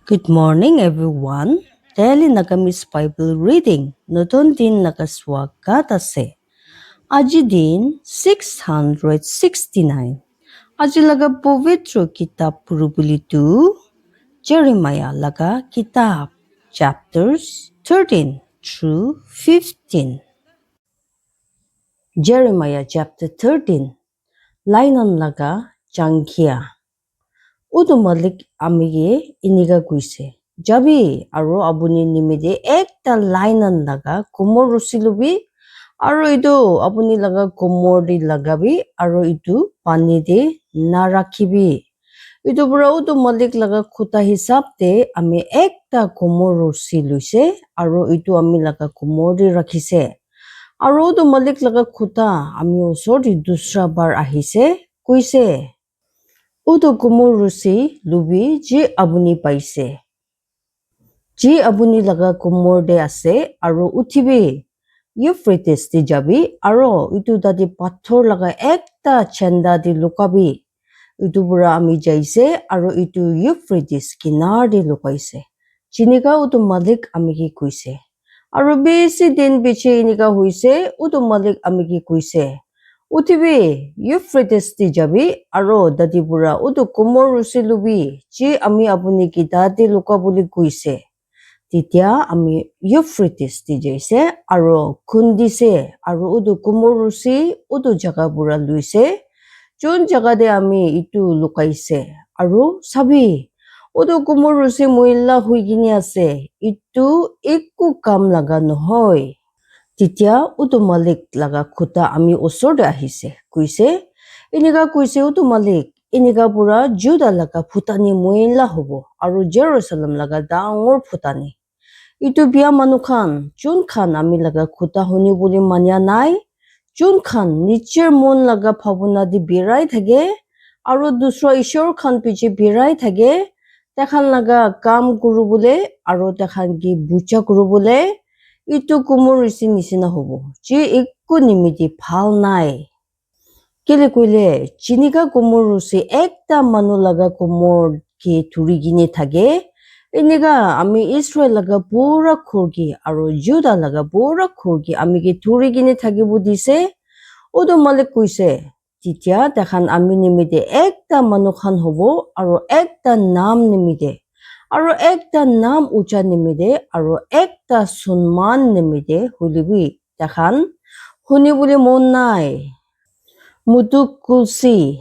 Good morning, everyone. Daily Nagamis Bible reading. Notun din nakaswagat ase. Aji din 669. Aji laga povitro kitab purubulitu. Jeremiah laga kitab. Chapters 13 through 15. Jeremiah chapter 13. Lainan laga jangkia. Utumalik amige iniga guise. Jabi aro abuni nimide ekta lainan laga kumor rusilubi aro itu abuni laga kumor di lagabi aro itu pani de narakibi. Itu pura utumalik laga kuta hisab de ami ekta kumor rusiluise aro itu ami laga kumor di rakhise. Aro utumalik laga kuta ami osor di dusra bar ahise kuise. Udo kumurusi lubi ji abuni paise. Ji abuni laga kumur de ase aro utibi. Euphrates di jabi aro itu tadi pathor laga ekta chenda di lukabi. Itu pura ami jaise aro itu Euphrates kinar di lukaise. Chinika udo malik amiki kuise. Aro besi din biche inika huise udo malik amiki kuise. Utibi Euphrates ti jabi aro dadi pura udu kumor rusilubi ji ami abuni kita di luka buli kuise. Titia ami Euphrates ti jaise aro kundise aro udu kumor rusi udu jaga pura luise. Jun jaga de ami itu lukaise aro sabi udu kumor rusi muila hui gini ase itu iku kam laga nohoy. Titia utu malik laga kuta ami osor de ahise. Kuise, iniga kuise utu malik. Iniga pura Juda laga putani muila hobo. Aru Jerusalem laga daangor putani. Itu biya manukan. Jun kan ami laga kuta huni buli manya nai. Jun kan nicher mon laga pabuna di birai thage. Aru dusra ishor kan piche birai thage. Tekhan laga kam guru bule. Aru tekhan ki bucha guru bule. Itu kumur isi nisina hobo. Ji ikku nimiti phal nai. Kile kuile, chinika kumur usi ekta manu laga kumur ki turi gini thage. Iniga ami Israel laga pura khurgi aro Juda laga pura khurgi ami ki turi gini thage budise. Udo malik kuise. Titia dekhan ami nimite ekta manu khan hobo aro ekta nam nimite. Aro ekta nam ucha nimide aro ekta sunman nimide hulibi takhan huni buli mon nai mutuk kulsi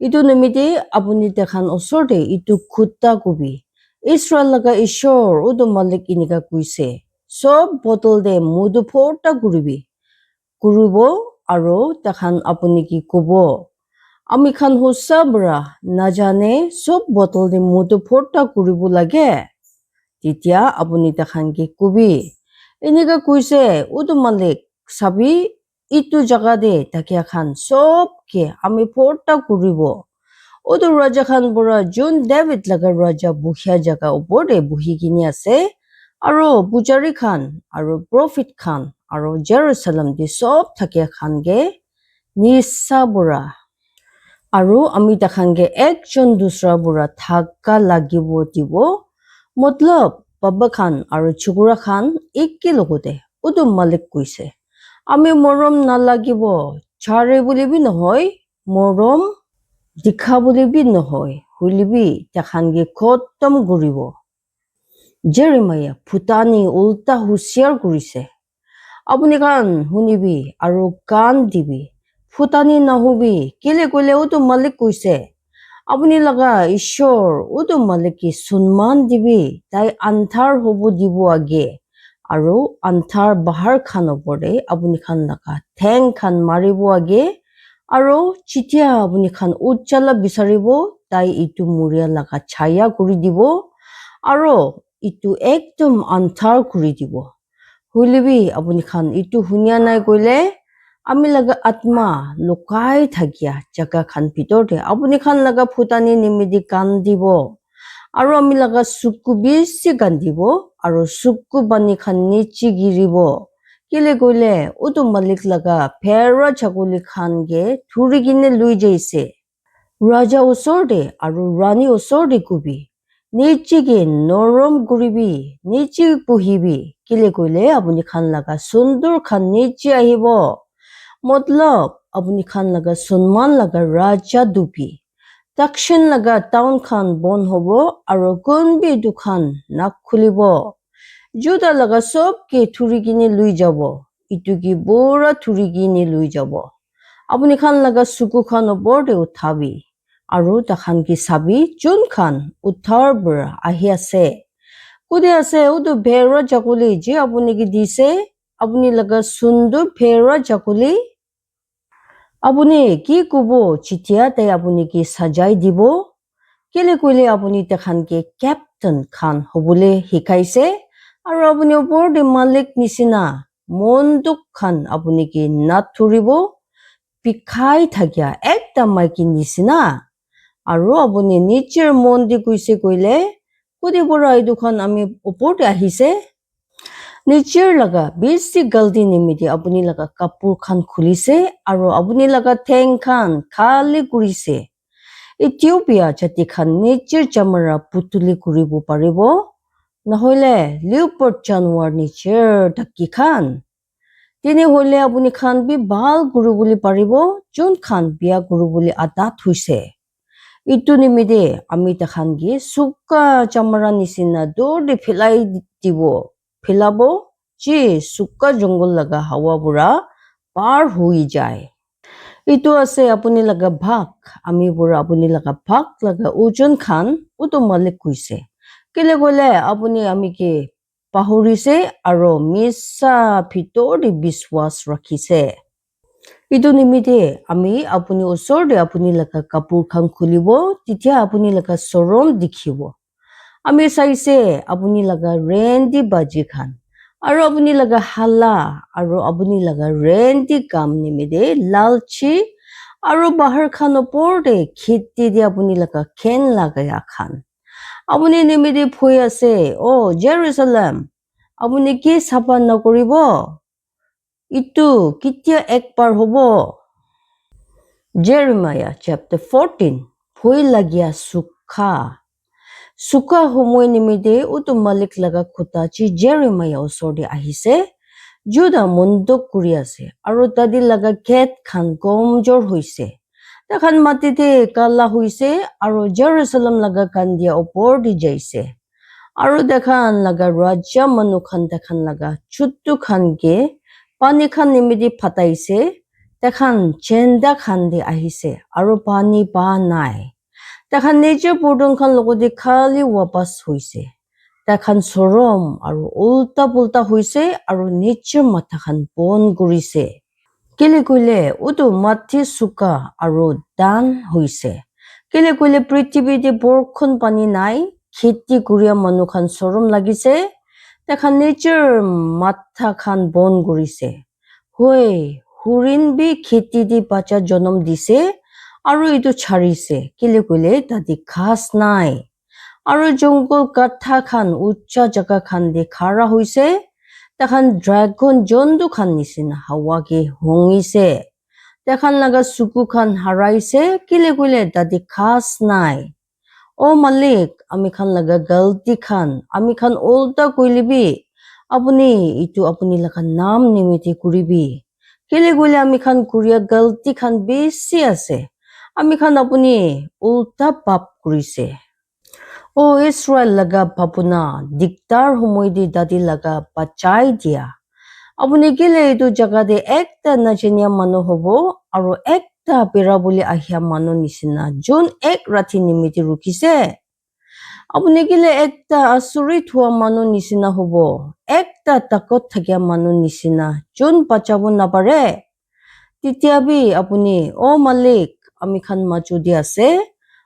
itu nimide abuni takhan osor de itu kutta kubi Israel laga ishor udu malik inika kuise sob botol de mudu porta guribi kuribo aro takhan apuni ki kubo ami khan hosabra najane sob botol de mudu porta kuribo lage titia apuni takhan ki kubi eniga kuise udu malik sabi itu jaga de takia khan sob ke ami porta kuribo udu raja khan bura jun David laga raja buhya jaga upor de buhi kini ase aro pujari khan aro prophet khan aro Jerusalem di sob takia khan ge nisa bura Aru ami takhange ekjon dusra bura thakka lagibo dibo matlab baba khan aru chukura khan ekki logote udu malik kuise ami morom nalagibo chare bulibi nohoy morom dikha bulibi nohoy hulibi takhange khottam guribo Jeremiah putani ulta husiar kurise apuni khan hunibi aru kan dibi Futani nahubi kile kule utu malik kuise apuni laga ishor utu maliki sunman dibi tai anthar hobu dibu age aru anthar bahar khan opore apuni khan laga theng khan maribo age aru chitia apuni khan uchala bisaribo tai itu muria laga chaya kuri dibo aru itu ekdom anthar kuri dibo hulibi apuni khan itu hunya nai koile ami laga atma lokai thakia jaga khan pitor de apuni khan laga phutani nimidi kan dibo aro ami laga sukku bisi kan dibo aro sukku bani khan nichi giribo kile koile utu malik laga phera chakuli khan ge thuri gine lui jaise raja osor de aro rani osor de kubi নিজকে নৰম কৰিবি নিজে পুহিবি কেলে কইলে আপুনি খান লাগা সুন্দৰ খান নিজে আহিব মতলব আপুনি খান লাগা সন্মান লাগা ৰাজা দুপি তাকশন লাগা টাউন খান বন হব আৰু কোনবি দুখান নাক খুলিব জুতা লাগা সব কে থুৰি কিনে লৈ যাব ইটো কি বৰা থুৰি কিনে লৈ যাব আপুনি খান লাগা সুকু খান ওপৰতে উঠাবি আৰু তাখান কি চাবি যোন খান উঠাৰ পৰা আহি আছে কোনে আছে উটো ভেৰা জাকলি যে আপুনি কি দিছে আপুনি লাগা সুন্দৰ ভেৰা জাকলি আপুনি কি কব চিঠিয়া তাই আপুনি কি সাজাই দিব কেলে কইলে আপুনি তাখান কি কেপ্টেইন খান হবলে শিকাইছে আৰু আপুনি ওপৰতে মালিক নিচিনা মন্দুক খান আপুনি কি নাথুৰিব পিখাই থাকিয়া একটা মাইকী নিচিনা আৰু আপুনি নিজৰ মন দি কৈছে কইলে কোনে পৰা এই দুখন আমি ওপৰতে আহিছে নিজৰ লগা বেছি গলতি নিমিতি আপুনি লগা কাপোৰ খান খুলিছে আৰু আপুনি লগা ঠেং খান খালি কৰিছে ইথিওপিয়া জাতি খান নিজৰ চামৰা পুতুলি কৰিব পাৰিব নহলে লিওপাৰ্ড জানুৱাৰ নিজৰ ঢাকি খান তেনেহলে আপুনি খান বি ভাল গুৰু বুলি পাৰিব যোন খান বিয়া গুৰু বুলি আদাত হৈছে ইটো নিমিতে আমি তাখান কি চুকা চামৰা নিচিনা দৌৰ ফেলাই দিব ফেলাব যে চুকা জংগল লগা হাৱা বুঢ়া পাৰ হৈ যায় ইটো আছে আপুনি লগা ভাগ আমি বুঢ়া আপুনি লগা ভাগ লগা ওজন খান উটো মালিক কৈছে কেলে কইলে আপুনি আমি কি পাহৰিছে আৰু মিছা ভিতৰতে বিশ্বাস ৰাখিছে ইটো নিমিতে আমি আপুনি ওচৰতে আপুনি লগা কাপোৰ খান খুলিব তেতিয়া আপুনি লগা চৰম দেখিব আমি চাইছে আপুনি লগা ৰেন্দি বাজি খান আৰু আপুনি লগা হালা আৰু আপুনি লগা ৰেন্দি কাম নিমিতে লালচি আৰু বাহাৰ খান ওপৰতে খেতি দি আপুনি লগা খেন লাগায়া খান আপুনি নিমিতে ভুই আছে অ জেৰুজালেম আপুনি কি চাপা নকৰিব ইটো কেতিয়া একবাৰ হ'ব Jeremiah chapter 14 ভুই লাগিয়া চুকা সময় নিমিতে উটো মালিক লগা খুটাচি জেৰেমায়া ওচৰতে আহিছে জুদা মন্দক কৰি আছে আৰু তাদি লগা খেত খান কমজোৰ হৈছে তাখান মাটিতে কালা হৈছে আৰু জেৰুজালেম লগা কান্দিয়া ওপৰ দি যাইছে আৰু দেখান লগা ৰাজা মানুহ খান দেখান লগা চুট্টু খানকে পানী খান নিমিতে ফাটাইছে দেখান চেন্দা খান দি আহিছে আৰু পানী পা নাই দেখান নিজৰ পৰ্দন খান লগতে খালি ৱাপাছ হৈছে দেখান চৰম আৰু উল্টা পুল্টা হৈছে আৰু নিজৰ মাথা খান বন কৰিছে কেলে কইলে উটো মাটি চুকা আৰু দান হৈছে কেলে কইলে পৃথিৱীতে বৰষুণ পানী নাই খেতি কৰিয়া মানুহ খান চৰম লাগিছে দেখান নিজৰ মাথা খান বন কৰিছে হৈ হুৰিন বি খেতি দি বাচ্চা জন্ম দিছে আৰু ইটো ছাড়িছে কেলে কইলে তাদি ঘাস নাই আৰু জংগল কাঠা খান উচ্চা জাগা খান দি খাৰা হৈছে তাখান ড্ৰাগন জন্তু খান নিচিনা হাৱাকে হঙিছে দেখান লগা চুকু খান হাৰাইছে কেলে কইলে তাদি ঘাস নাই অ মালিক আমি খান লগা গলতি খান আমি খান উল্টা কইলিবি আপুনি ইটো আপুনি লগা নাম নিমিতে কৰিবি কেলে কইলে আমি খান কুৰিয়া গলতি খান বেছি আছে আমি খান আপুনি উল্টা পাপ কৰিছে অ ইছৰাইল লগা ভাবনা দিগদাৰ সময় দি দাদি লগা বাচাই দিয়া আপুনি কেলে এইটো জাগাতে একটা নাজনীয়া মানুহ হব আৰু একটা পেৰা বুলি আহিয়া মানুহ নিচিনা যোন এক ৰাতি নিমিতে ৰখিছে আপুনি কেলে একটা আচৰিত হোৱা মানুহ নিচিনা হব একটা তাকত থাকিয়া মানুহ নিচিনা যোন বাচাব নাপাৰে তেতিয়াবি আপুনি অ মালিক আমি খান মাজুদি আছে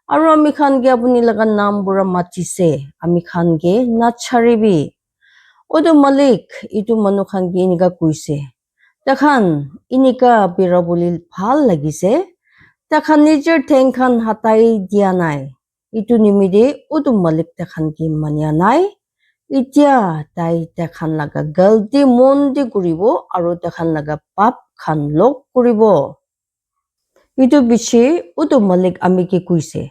আৰু আমি খানকে আপুনি লগা নাম বুঢ়া মাতিছে আমি খানকে নাচাৰিবি অটো মালিক ইটো মানুহ খানকে এনেকা কৈছে দেখান এনেকা পেৰা বুলি ভাল লাগিছে দেখান নিজৰ ঠেং খান হাতাই দিয়া নাই ইটো নিমিতে অটো মালিক দেখান কি মানিয়া নাই এতিয়া তাই দেখান লগা গলতি মন দি কৰিব আৰু দেখান লগা পাপ খান লগ কৰিব ইটো বিচি অটো মালিক আমি কি কৈছে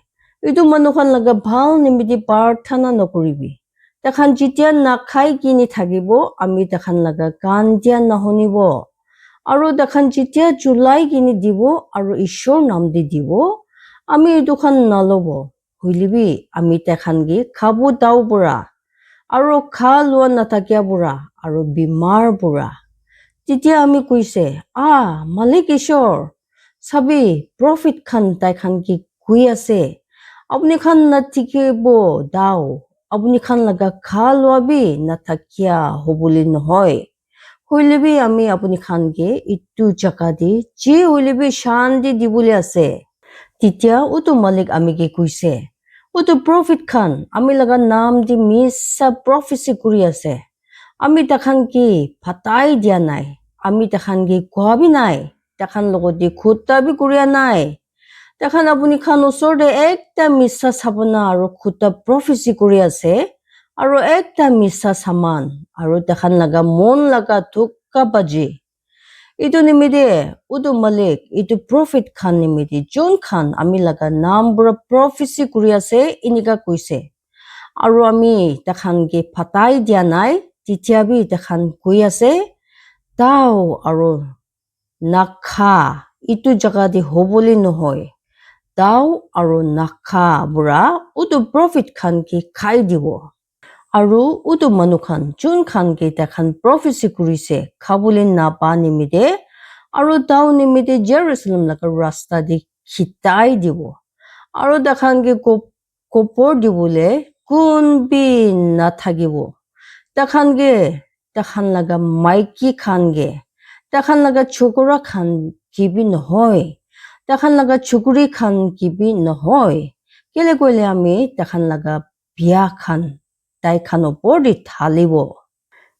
Itu manukan laga bhal nimidi parthana nokuribi. Takhan jitya nakhai kini thagibo, ami takhan laga kandia nahonibo. Aru takhan jitya julai kini dibo, aru ishor namdi dibo, ami itu khan nalobo. Huilibi, ami takhan gi khabu dau bura. Aru kha lua natakya bura, aru bimar bura. Titya ami kuise, Malik Ishor, sabi prophet khan tai khan ki kui ase. Apni khan natikibo dao, apni khan laga kha lua bi natakya hobuli nohoy. Huilibi ami apni khan ke itu jaka di ji huilibi shanti dibuli ase. Titya utu Malik ami ke kuise. Utu prophet khan ami laga naam di misa prophecy kuri ase. Ami takhan ki patai dia nai. Ami takhan ki kuhabi nai. Takhan logo di khutta bi kuriya nai. Takhan apuni khan usor de ekta misa sabana aru khutta prophecy kuri ase. Aru ekta misa saman. Aru takhan laga mon laga tukka baji. Itu nimide utu Malik, itu prophet khan nimide. Jun khan ami laga naam bura prophecy kuri ase inika kuise. Aru ami takhan ki patai dia nai. Titya bi takhan kui ase. Dao aru nakha itu jaga di hoboli nohoy. Dao aru nakha bura utu prophet khan ki khai dibo. Aru utu manu khan jun khan ki takhan prophecy kurise khabuli napa nimide. Aru dao nimide Jerusalem laga rasta di khitai dibo. Aru takhan ki kopor dibole kun bi nathagibo. Takhan laga maiki khan ge. Takhan laga chukura khan kibi nohoy. Takhan laga chukuri khan kibi nohoy. Kele koile ami takhan laga biya khan. Tai khan opor di thalibo.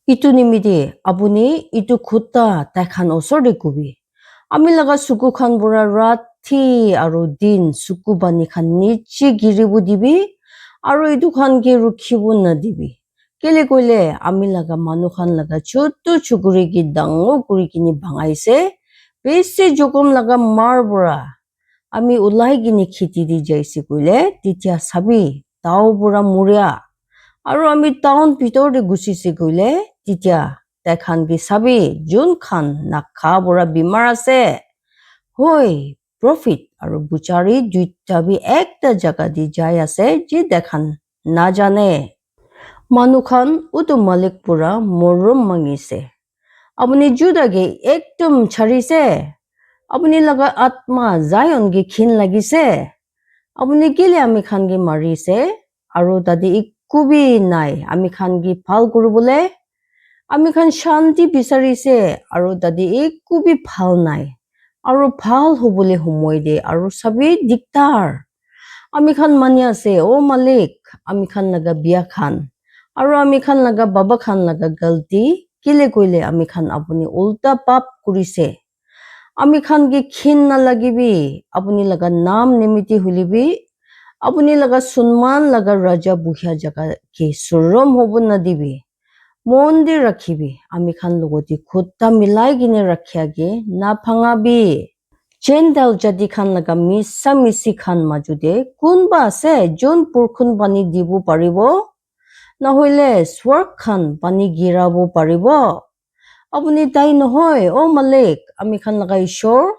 Itu nimidi apuni itu khutta tai khan osor di kubi. Ami laga suku khan bura rati aru din suku bani khan nichi giribu dibi. Aru itu khan ki rukhibu na dibi. Kele koile ami laga manu khan laga chotu chukuri ki dango kuri kini bangaise. Besi jokom laga mar bura. Ami ulai gini khiti di jaisi koile titya sabi tao bura muria. Aru ami town pitor de gusisi koile titya tai khan ki sabi jun khan nakha bura bimar ase. Hoi prophet aru buchari duita bi ekta jaga di jai ase ji dekhan na jane. Manu khan utu Malik pura morum mangise. Apuni juda ge ekdom charise. Apuni laga atma Zion ge khin lagise. Apuni kile ami khan ge marise. Aru tadi ikubi nai ami khan ge phal kurubole. Ami khan shanti bisarise. Aru tadi ikubi phal nai. Aru phal hubole humoy de aru sabi diktar. Ami khan manya se o Malik ami khan laga biya khan. Aru ami khan laga baba khan laga galti kile koile ami khan apuni ulta pap kurise. Ami khan ki khin na lagibi apuni laga naam nimiti hulibi. Apuni laga sunman laga raja buhya jaga ki surom hobo na dibi. Mondir rakhibi ami khan logoti khutta milai gine rakhyage na phangabi. Jendal jadi khan laga misa misi khan majude kunba ase jon purkhun bani dibu paribo. Nahoile swark khan pani girabo paribo. Apuni tai nohoy o Malik ami khan laga ishor.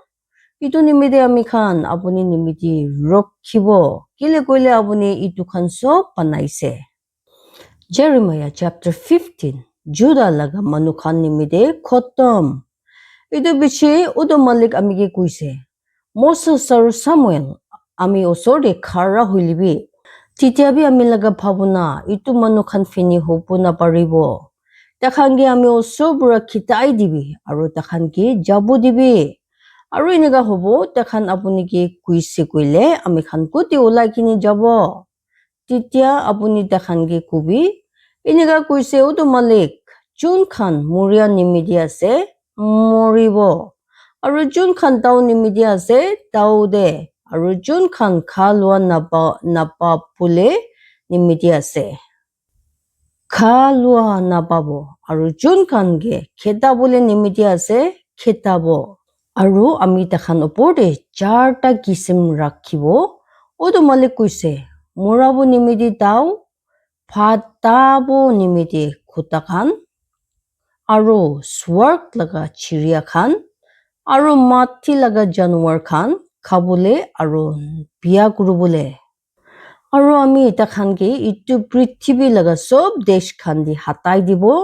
Itu nimide ami khan apuni nimidi rokhibo. Kile koile apuni itu khan sob panaise. Jeremiah chapter 15. Judah laga manu khan nimide khotom. Itu bichi udo Malik ami ke kuise. Moses aru Samuel ami osor de khara huilibi. Titya bi ami laga bhabuna itu manu khan fini hopo na paribo. Takhan ki ami osor bura khitai dibi aru takhan ki jabu dibi. Aru iniga hobo takhan apuni ki kuise koile ami khan kuti ulai kini jabo. Titya apuni takhan ki kubi. Iniga kuise udo Malik. Jun khan muria nimidi ase. Moribo. Aru jun khan tau nimidi ase tau de. Aru jun khan khalwa napa pule nimidi ase. Khalwa napabo. Aru jun khan ge kheta bole nimidi ase khetabo. Aru ami takhan opor de charta kisim rakhibo. Odo malik kuise murabu nimidi daw phatabo nimidi khutakan aro swarg laga chiriya khan aro mati laga janwar khan khabole aro biya kurubole aro ami takhan ke itu prithibhi laga sob desh khan di hatai dibo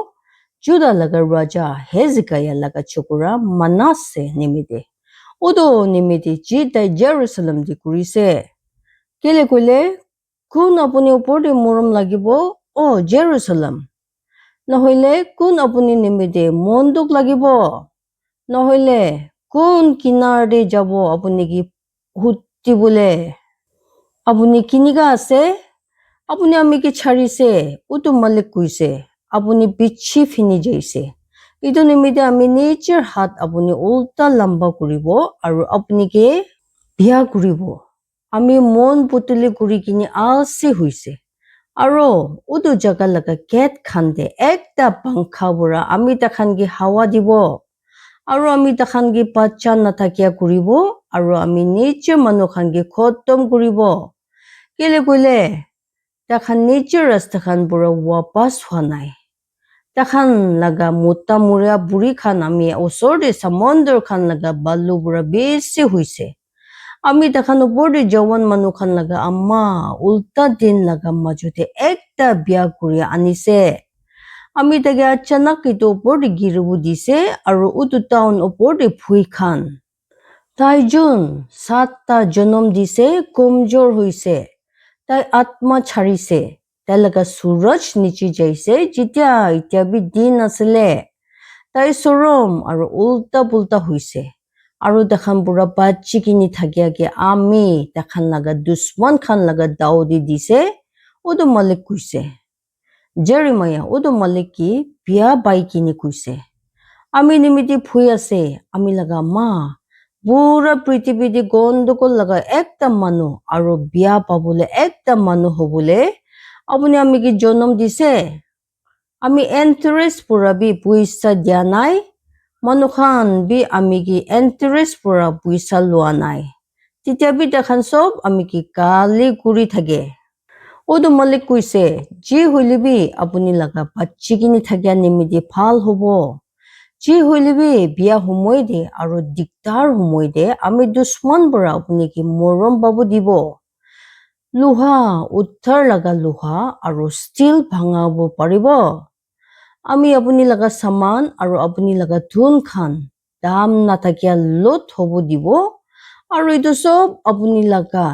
Juda laga raja Hezekiah laga chokora Manasseh nimide odo nimide jita Jerusalem di kurise kele kule kun apuni upor de morom lagibo o Jerusalem নহলে কোন আপুনি নিমিতে মন্দুক লাগিব নহলে কোন কিনাৰে যাব আপুনি কি হুটিবলে আপুনি কিনিগা আছে আপুনি আমি কি ছাড়িছে উটো মালিক কইছে আপুনি পিছি ফিনি যাইছে ইটো নিমিতে আমি নিজের হাত আপুনি উল্টা লম্বা কৰিব আৰু আপুনি কে বিয়া কৰিব আমি মন পুতলি কৰি কিনি আছে হৈছে Aro udu jaga laga gate khande ekta pankha bura ami takhan gi hawa dibo aro ami takhan gi bacha nathakia kuribo aro ami niche manu khan gi khotom kuribo kele kule takhan niche rasta khan bura wapas hwanai takhan laga mota muria buri khan ami osor de samondor khan laga balu bura besi huise আমি দেখানো বড়ি জওয়ান মানুহ খান লাগা আম্মা উল্টা দিন লাগা মাজুতে একটা বিয়া কৰি আনিছে আমি তাকে আচানক ইটো বড়ি গিৰবু দিছে আৰু উটো টাউন ওপৰতে ভুই খান তাই জুন 7টা জনম দিছে কমজোর হইছে তাই আত্মা ছাড়িছে তাই লাগা সূরজ নিচে যাইছে যেতিয়া ইতিয়া বি দিন আসলে তাই সরম আৰু উল্টা পুল্টা হইছে Aru takhan pura bachi kini thakia ke ami takhan laga dusman khan laga daudi dise odo malik kuise Jeremiah odo malik ki biya bai kini kuise ami nimiti phui ase ami laga ma pura prithibhi di gondokol laga ekta manu aru biya pabole ekta manu hobole apuni ami ki jonom dise ami interest pura bi puisa dia nai Manukhan bi amigi interest pura puisa lua nai. Titia bi takhan sob amigi kali kuri thage. Odo malik kuise ji huilibi apuni laga bachi kini thagya nimidi phal hobo. Ji huilibi biya humoide aro diktar humoide ami dusman pura apuni ki morom babu dibo. Luha utthar laga luha aro steel bhangabo paribo. আমি আপুনি লাগা সামান আৰু আপুনি লাগা ধুন খান দাম নাথাকিয়া note হব দিব আৰু এইটো সব আপুনি লাগা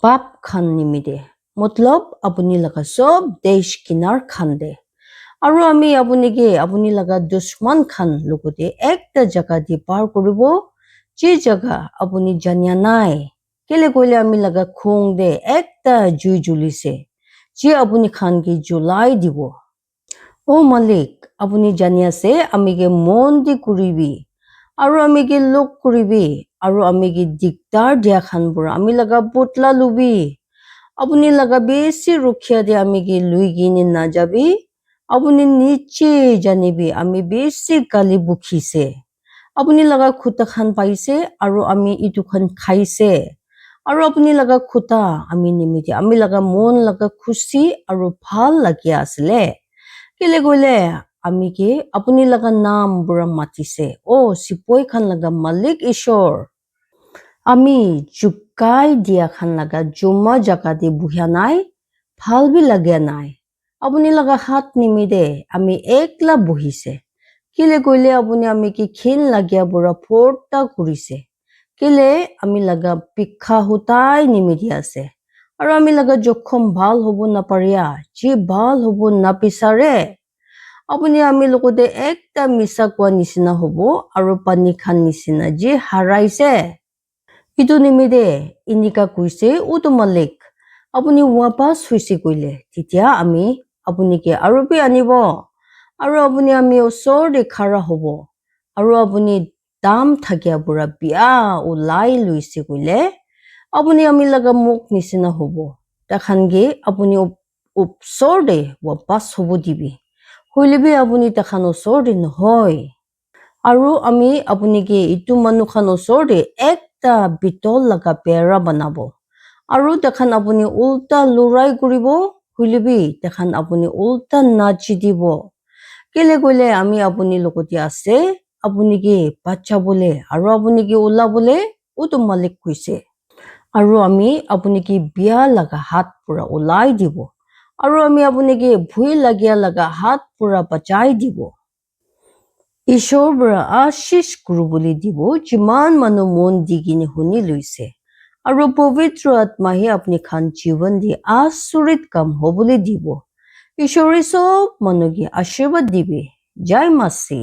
পাপ খান নিমিদে মতলব আপুনি লাগা সব দেশ কিনাৰ খান দে আৰু আমি আপুনি লাগা দুশ্মন খান লগতে একটা জায়গা দি পাৰ কৰিব যে জায়গা আপুনি জানিয়া নাই কেলে কইলে আমি লাগা খং দে একটা জুই জ্বলিছে যে আপুনি খান কি জ্বলাই দিব O Malik, apuni jani ase amige mondi kuribi aru amige lok kuribi aru amige diktar dia khan bura ami laga putla lubi apuni laga besi rukhya de amige luigi ni na jabi apuni niche janibi ami besi kali bukhise apuni laga khuta khan paise aru ami itu khan khaise aru apuni laga khuta ami nimiti ami laga mon laga khushi aru phal lagya asle Kile gole ami ke apuni laga naam bura matise o sipoi khan laga malik ishor ami jukai dia khan laga juma jaka de buhya nai phal bi lagya nai apuni laga hat nimide ami ekla buhise kile gole apuni ami ki khin lagya bura porta kurise kile ami laga pikha hutai nimidi ase Aru ami laga jokhom bhal hobo na paria ji bhal hobo na pisare apuni ami lokote ekta misa kwa nisina hobo aru pani khan nisina ji haraise itu nimide inika kuise uto malik apuni wapas huisi koile titia ami apuni ke aru bi anibo aru apuni ami osor de khara hobo aru apuni dam thakya bura biya ulai luise koile apuni ami laga muk nisina hobo takhan ge apuni upsor de wapas hobo dibi Huilibi apuni takhan osor de nohoy aru ami apuni ke itu manu khan osor de ekta bitol laga pera banabo আৰু দেখান আপুনি উল্টা লৰাই কৰিব খুলিবি দেখান আপুনি উল্টা নাচি দিব কেলে কইলে আমি আপুনি লগতে আছে আপুনি কি বাচ্চা বলে আৰু আপুনি কি ওলাবলে উটো মালিক কৈছে আৰু আমি আপুনি কি বিয়া লাগা হাত পুৰা ওলাই দিব আৰু আমি আপুনি কি ভুই লাগিয়া লাগা হাত পুৰা বাচাই দিব ঈশ্বৰ পৰা আশীষ কৰিবলৈ দিব যিমান মানুহ মন দি কিনে শুনি লৈছে আৰু পবিত্ৰ আত্মাহে আপুনি খান জীৱন দি আচৰিত কাম হ'বলৈ দিব ঈশ্বৰে চব মানুহকে আশীৰ্বাদ দিবে জয় মাসি